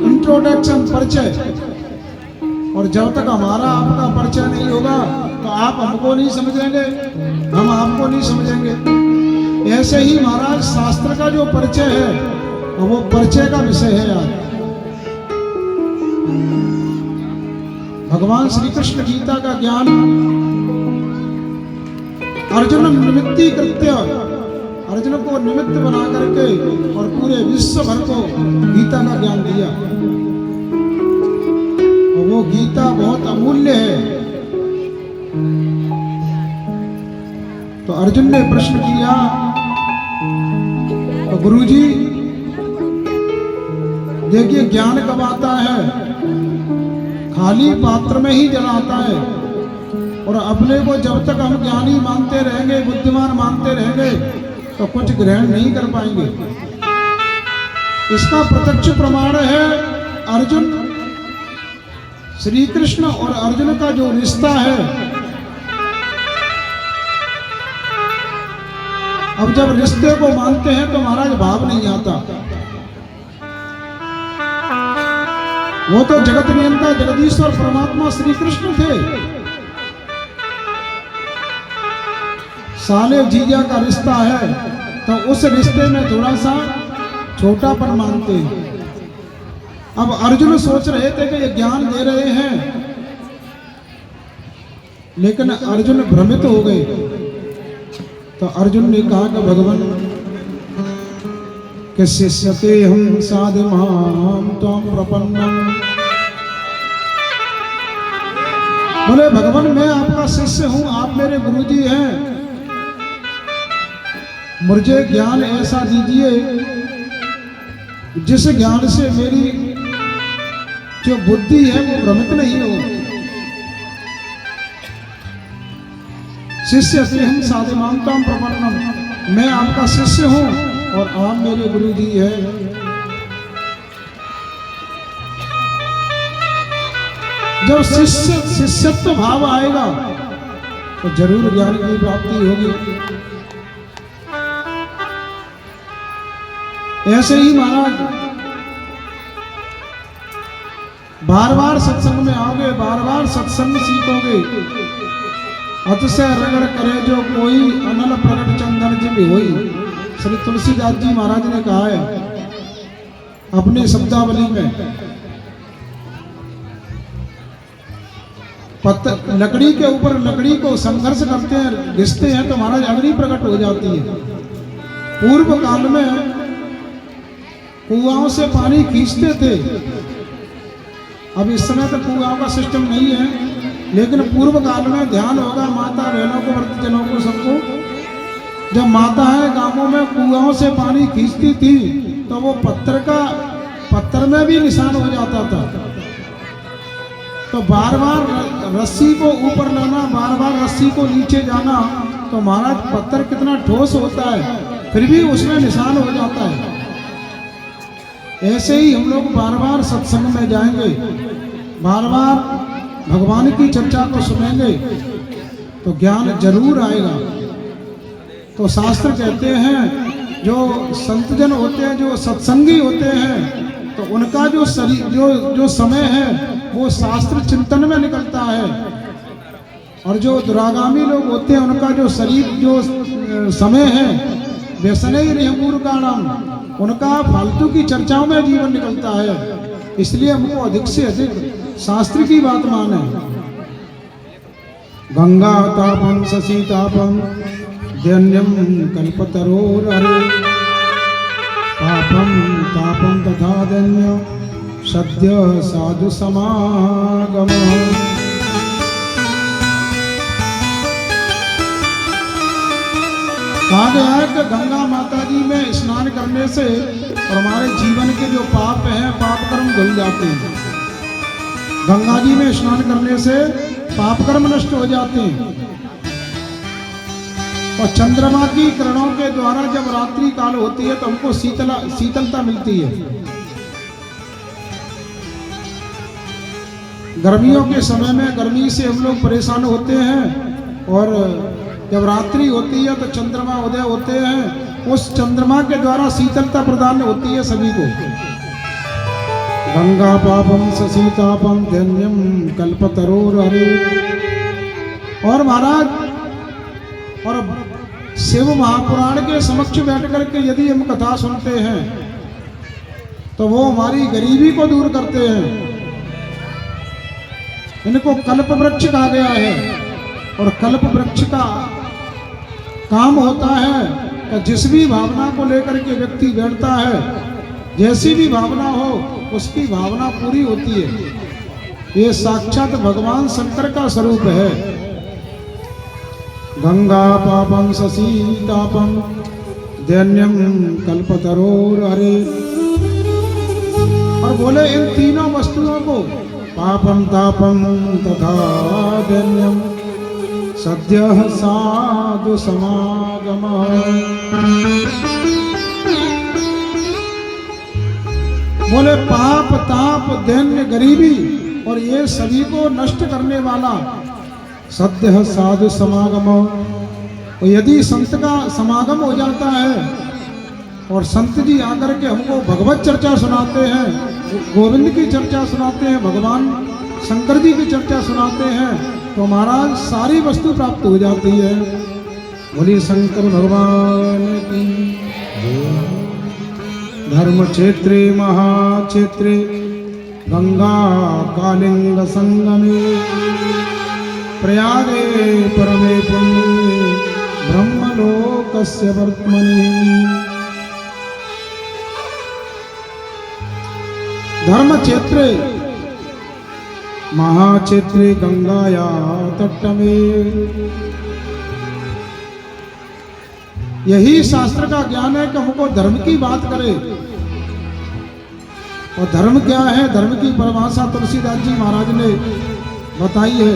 Introduction, परिचय। और जब तक हमारा आपका परिचय नहीं होगा तो आप हमको नहीं समझेंगे, हम आपको नहीं समझेंगे। ऐसे ही महाराज शास्त्र का जो परिचय है वो परिचय का विषय है। आज भगवान श्री कृष्ण गीता का ज्ञान अर्जुन निमित्ती कृत्य, अर्जुन को निमित्त बना करके और पूरे विश्व भर को गीता का ज्ञान दिया। और वो गीता बहुत अमूल्य है। तो अर्जुन ने प्रश्न किया, तो गुरुजी देखिए ज्ञान कब आता है? खाली पात्र में ही जल आता है। और अपने को जब तक हम ज्ञानी मानते रहेंगे, बुद्धिमान मानते रहेंगे, तो कुछ ग्रहण नहीं कर पाएंगे। इसका प्रत्यक्ष प्रमाण है अर्जुन, श्री कृष्ण और अर्जुन का जो रिश्ता है। अब जब रिश्ते को मानते हैं तो महाराज भाव नहीं आता। वो तो जगत नियंता जगदीश्वर परमात्मा श्री कृष्ण थे। साले जीजा का रिश्ता है तो उस रिश्ते में थोड़ा सा छोटापन मानते हैं। अब अर्जुन सोच रहे थे कि ये ज्ञान दे रहे हैं, लेकिन अर्जुन भ्रमित हो गए। तो अर्जुन ने कहा कि भगवान कि शिष्यते हम साधिमाम त्वं प्रपन्नम। बोले भगवान मैं आपका शिष्य हूं, आप मेरे गुरुजी हैं, मुझे ज्ञान ऐसा दीजिए जिस ज्ञान से मेरी जो बुद्धि है वो भ्रमित नहीं हो। शिष्य से हम साधिमानताम प्रपन्नम, मैं आपका शिष्य हूं और आप मेरे गुरुजी हैं। जब शिष्यत्व भाव आएगा तो जरूर ज्ञान की प्राप्ति होगी। ऐसे ही महाराज बार बार सत्संग में आओगे, बार बार सत्संग सीखोगे। अतिशय रगड़ करे जो कोई अनल प्रगट चंदन जिम होई, श्री तुलसीदास जी महाराज ने कहा है अपने शब्दावली में। लकड़ी के ऊपर लकड़ी को संघर्ष करते हैं, घिसते हैं तो महाराज अग्नि प्रकट हो जाती है। पूर्व काल में कुआओं से पानी खींचते थे। अब इस समय तो कुआओं का सिस्टम नहीं है, लेकिन पूर्व काल में ध्यान होगा माता बहनों को, वृद्धजनों को, सबको। जब माताएं गांवों में कुआओं से पानी खींचती थी तो वो पत्थर में भी निशान हो जाता था। तो बार बार रस्सी को ऊपर लाना, बार बार रस्सी को नीचे जाना, तो महाराज पत्थर कितना ठोस होता है, फिर भी उसमें निशान हो जाता है। ऐसे ही हम लोग बार बार सत्संग में जाएंगे, बार बार भगवान की चर्चा को सुनेंगे तो ज्ञान जरूर आएगा। तो शास्त्र कहते हैं जो संतजन होते हैं, जो सत्संगी होते हैं, तो उनका जो शरीर जो समय है वो शास्त्र चिंतन में निकलता है। और जो दुरागामी लोग होते हैं उनका जो शरीर जो समय है व्यसने रिहमूर का नाम, उनका फालतू की चर्चाओं में जीवन निकलता है। इसलिए हमको अधिक से अधिक शास्त्र की बात माने। गंगा तापम शशि तापम दैन्यम कल्पतरोर हरे, पापम तापम तथा दैन्य सद्य साधु समागम। कहा गया है कि गंगा माता जी में स्नान करने से और हमारे जीवन के जो पाप हैं, पाप कर्म धुल जाते हैं। गंगा जी में स्नान करने से पाप कर्म नष्ट हो जाते हैं। और चंद्रमा की किरणों के द्वारा जब रात्रि काल होती है तो हमको शीतलता मिलती है। गर्मियों के समय में गर्मी से हम लोग परेशान होते हैं, और जब रात्रि होती है तो चंद्रमा उदय होते हैं उस चंद्रमा के द्वारा शीतलता प्रदान होती है सभी को। गंगा पापम ससीतापम धन्यम कल्पतरोर हरे। और महाराज और शिव महापुराण के समक्ष बैठ करके यदि हम कथा सुनते हैं तो वो हमारी गरीबी को दूर करते हैं। इनको कल्प वृक्ष कहा गया है और कल्प वृक्ष का काम होता है कि जिस भी भावना को लेकर के व्यक्ति बैठता है, जैसी भी भावना हो उसकी भावना पूरी होती है। ये साक्षात भगवान शंकर का स्वरूप है। गंगा पापम ससीतापम दैन्यम कल्पतरोर हरे। और बोले इन तीनों वस्तुओं को पापम तापम तथा दैन्यम सद्यः साधु समागम। बोले पाप ताप दैन्य गरीबी और ये सभी को नष्ट करने वाला सद्यः साधु समागम। और यदि संत का समागम हो जाता है और संत जी आकर के हमको भगवत चर्चा सुनाते हैं, गोविंद की चर्चा सुनाते हैं, भगवान शंकर जी की चर्चा सुनाते हैं, तो महाराज सारी वस्तु प्राप्त हो जाती है। बोलिए शंकर भगवान की। धर्म क्षेत्रे महाक्षेत्रे गंगा कालिंग संगमे प्रयागे परमे पुण्ये ब्रह्मलोकस्य वर्त्मनि। धर्म क्षेत्रे महाक्षेत्रे गंगाया तट में। यही शास्त्र का ज्ञान है कि हमको धर्म की बात करे। और धर्म क्या है, धर्म की परिभाषा तुलसीदास जी महाराज ने बताई है।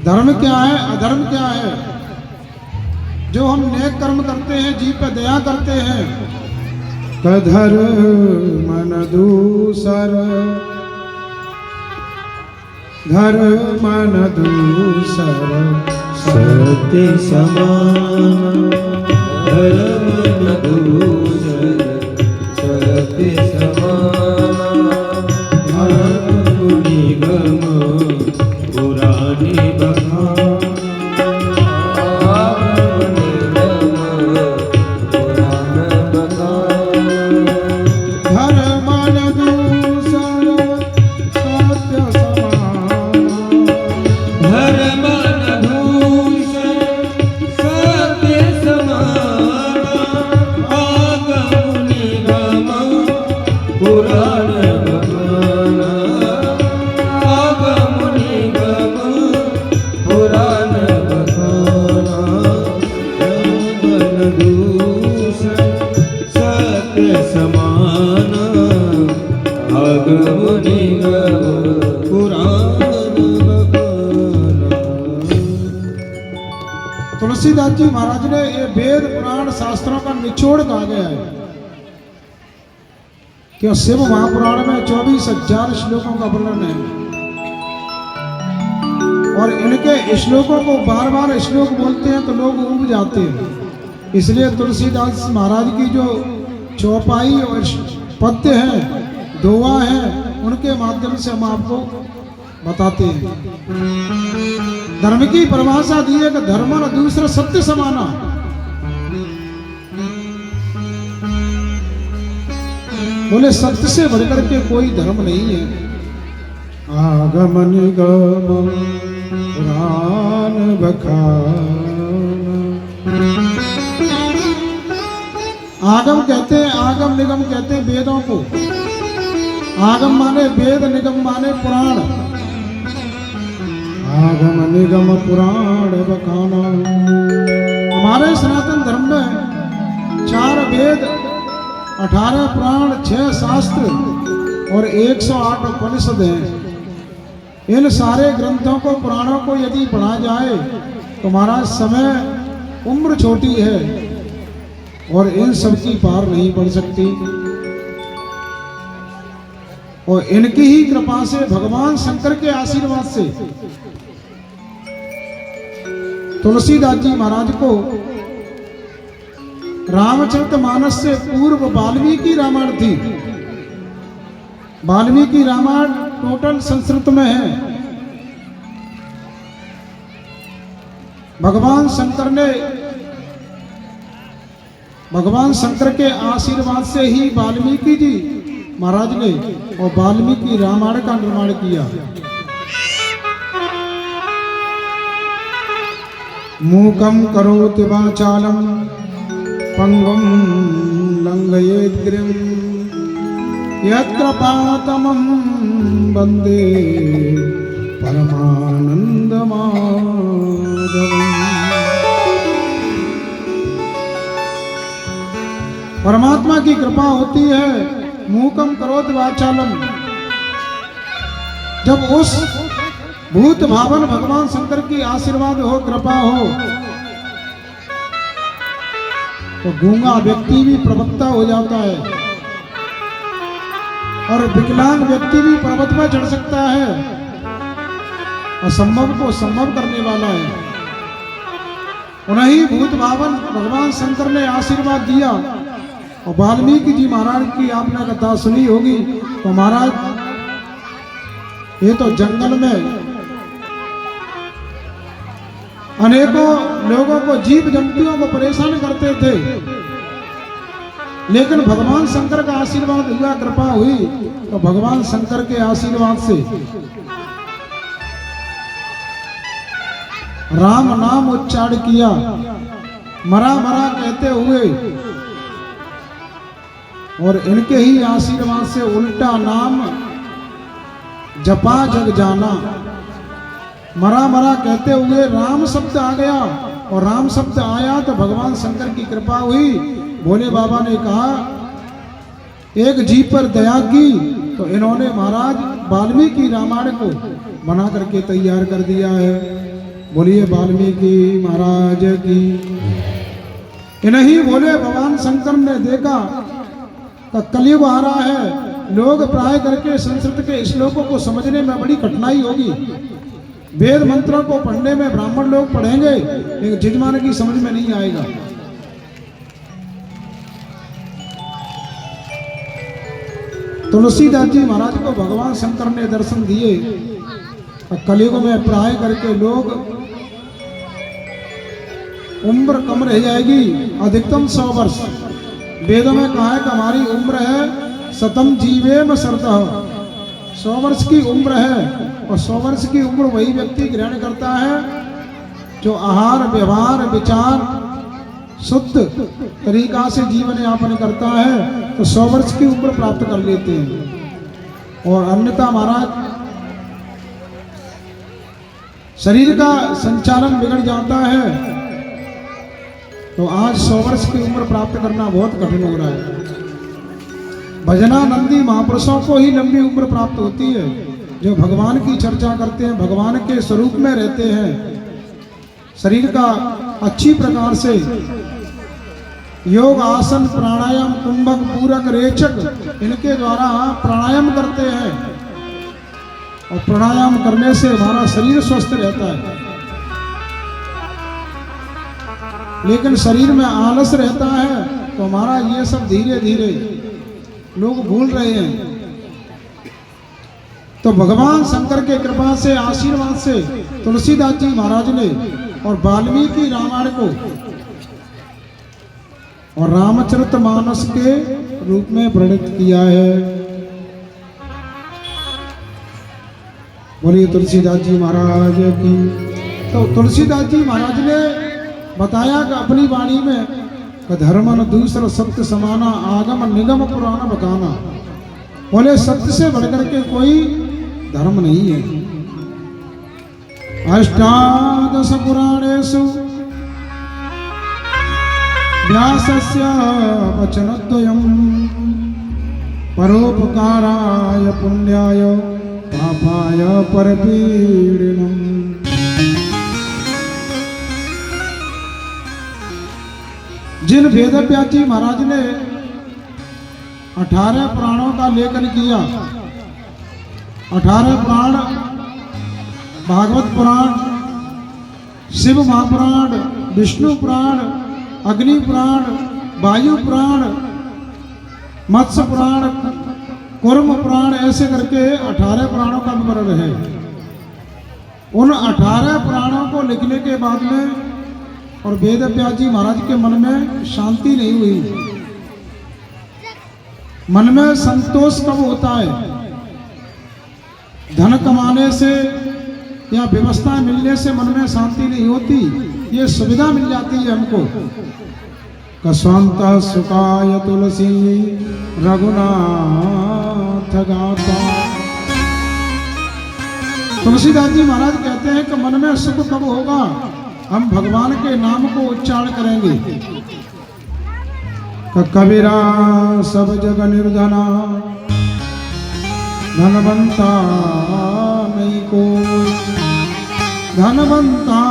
धर्म क्या है, अधर्म क्या है। जो हम नेक कर्म करते हैं, जीव पे दया करते हैं, धर्म न दूसर धर्म न दूसर सत्य समान। धर्म न दूसर सत्य समान। धर्म निगम पुरानी बखान। तुलसीदास जी महाराज ने ये वेद पुराण शास्त्रों का निचोड़ कहा गया है कि शिव महापुराण में 24,000 श्लोकों का वर्णन है। और इनके श्लोकों को बार बार श्लोक बोलते हैं तो लोग ऊब जाते हैं। इसलिए तुलसीदास महाराज की जो चौपाई और पद्य हैं, दोहा हैं, उनके माध्यम से हम आपको बताते हैं। धर्म की परिभाषा दी है कि धर्म न दूसरा सत्य समाना। बोले सत्य से बढ़कर के कोई धर्म नहीं है। आगम निगम पुराण बखान। आगम कहते हैं, आगम निगम कहते हैं वेदों को। आगम माने वेद, निगम माने पुराण। आगम निगम पुराण बखाना। हमारे सनातन धर्म में 4 वेद, 18 पुराण, 6 शास्त्र और 108 उपनिषद हैं। इन सारे ग्रंथों को, पुराणों को यदि पढ़ा जाए तो हमारा समय, उम्र छोटी है और इन सब की पार नहीं पड़ सकती। और इनकी ही कृपा से, भगवान शंकर के आशीर्वाद से तुलसीदास जी महाराज को रामचरितमानस से पूर्व वाल्मीकि रामायण थी। वाल्मीकि रामायण टोटल संस्कृत में है। भगवान शंकर के आशीर्वाद से ही वाल्मीकि जी महाराज ने और वाल्मीकि रामायण का निर्माण किया। मूकं करोति वाचालं पंगुं लंघयेत् गिरिं यत्र पातमं वन्दे परमानंद माधवम्। परमात्मा की कृपा होती है। मूकम करोति वाचालम, जब उस भूत भावन भगवान शंकर की आशीर्वाद हो, कृपा हो, तो गूंगा व्यक्ति भी प्रवक्ता हो जाता है और विकलांग व्यक्ति भी पर्वत पर चढ़ सकता है। असंभव को संभव करने वाला है। उन्हीं भूत भावन भगवान शंकर ने आशीर्वाद दिया। और वाल्मीकि जी महाराज की आपने कथा सुनी होगी। तो महाराज ये तो जंगल में अनेकों लोगों को, जीव जंतुओं को परेशान करते थे, लेकिन भगवान शंकर का आशीर्वाद हुआ, कृपा हुई, तो भगवान शंकर के आशीर्वाद से राम नाम उच्चारण किया, मरा मरा कहते हुए, और इनके ही आशीर्वाद से उल्टा नाम जपा जग जाना। मरा मरा कहते हुए राम शब्द आ गया, और राम शब्द आया तो भगवान शंकर की कृपा हुई। भोले बाबा ने कहा एक जीव पर दया की, तो इन्होंने महाराज वाल्मीकि रामायण को बना करके तैयार कर दिया है। बोलिए वाल्मीकि महाराज की। इन्हीं बोले भगवान शंकर ने देखा तो कलयुग आ रहा है, लोग प्राय करके संस्कृत के श्लोकों को समझने में बड़ी कठिनाई होगी। वेद मंत्रों को पढ़ने में ब्राह्मण लोग पढ़ेंगे, लेकिन जजमान की समझ में नहीं आएगा। तुलसीदास जी महाराज को भगवान शंकर ने दर्शन दिए। कलयुग में प्राय करके लोग उम्र कम रह जाएगी, अधिकतम 100 वर्ष। वेदों में कहा है कि हमारी उम्र है शतम जीवेम शरतः, 100 वर्ष की उम्र है। और 100 वर्ष की उम्र वही व्यक्ति ग्रहण करता है जो आहार व्यवहार विचार शुद्ध तरीका से जीवन यापन करता है, तो 100 वर्ष की उम्र प्राप्त कर लेते हैं। और अन्यथा महाराज शरीर का संचालन बिगड़ जाता है, तो आज 100 वर्ष की उम्र प्राप्त करना बहुत कठिन हो रहा है। भजनानंदी महापुरुषों को ही लंबी उम्र प्राप्त होती है, जो भगवान की चर्चा करते हैं, भगवान के स्वरूप में रहते हैं, शरीर का अच्छी प्रकार से योग आसन प्राणायाम कुंभक पूरक रेचक इनके द्वारा प्राणायाम करते हैं। और प्राणायाम करने से हमारा शरीर स्वस्थ रहता है। लेकिन शरीर में आलस रहता है, तो हमारा ये सब धीरे धीरे लोग भूल रहे हैं। तो भगवान शंकर के कृपा से आशीर्वाद से तुलसीदास जी महाराज ने और वाल्मीकि रामायण को और रामचरितमानस के रूप में प्रणीत किया है। बोलिए तुलसीदास जी महाराज की। तो तुलसीदास जी महाराज ने बताया कि अपनी वाणी में कि धर्मन दूसरा सत्य समाना आगम निगम पुराण बकाना। बोले सत्य से बढ़कर के कोई धर्म नहीं है। अष्टादश पुराणेषु व्यासस्य वचनद्वयम् परोपकाराय पुण्याय पापाय परपीडनम्। जिन वेदव्यास जी महाराज ने 18 पुराणों का लेखन किया, 18 पुराण भागवत पुराण, शिव महापुराण, विष्णु पुराण, अग्नि पुराण, वायु प्राण, मत्स्य प्राण, कुर्म प्राण, ऐसे करके 18 प्राणों का विवरण है। उन 18 प्राणों को लिखने के बाद में और वेद व्यास जी महाराज के मन में शांति नहीं हुई। मन में संतोष कब होता है? धन कमाने से या व्यवस्था मिलने से मन में शांति नहीं होती, ये सुविधा मिल जाती है हमको। कस्वंत सुखाय तुलसी रघुनाथ गाता। तुलसीदास जी महाराज कहते हैं कि मन में सुख कब होगा? हम भगवान के नाम को उच्चारण करेंगे। कबीरा सब जग निर्धना, धनवंता नहीं को, धनवंता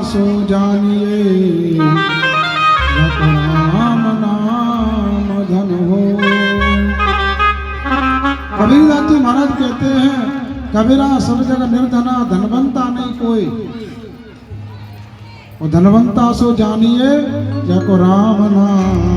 सो जानिए, राम नाम धन हो। कबीरदास जी महाराज कहते हैं कबीरा सब जगह निर्धना, धनवंता नहीं कोई, और धनवंता सो जानिए, जाको राम नाम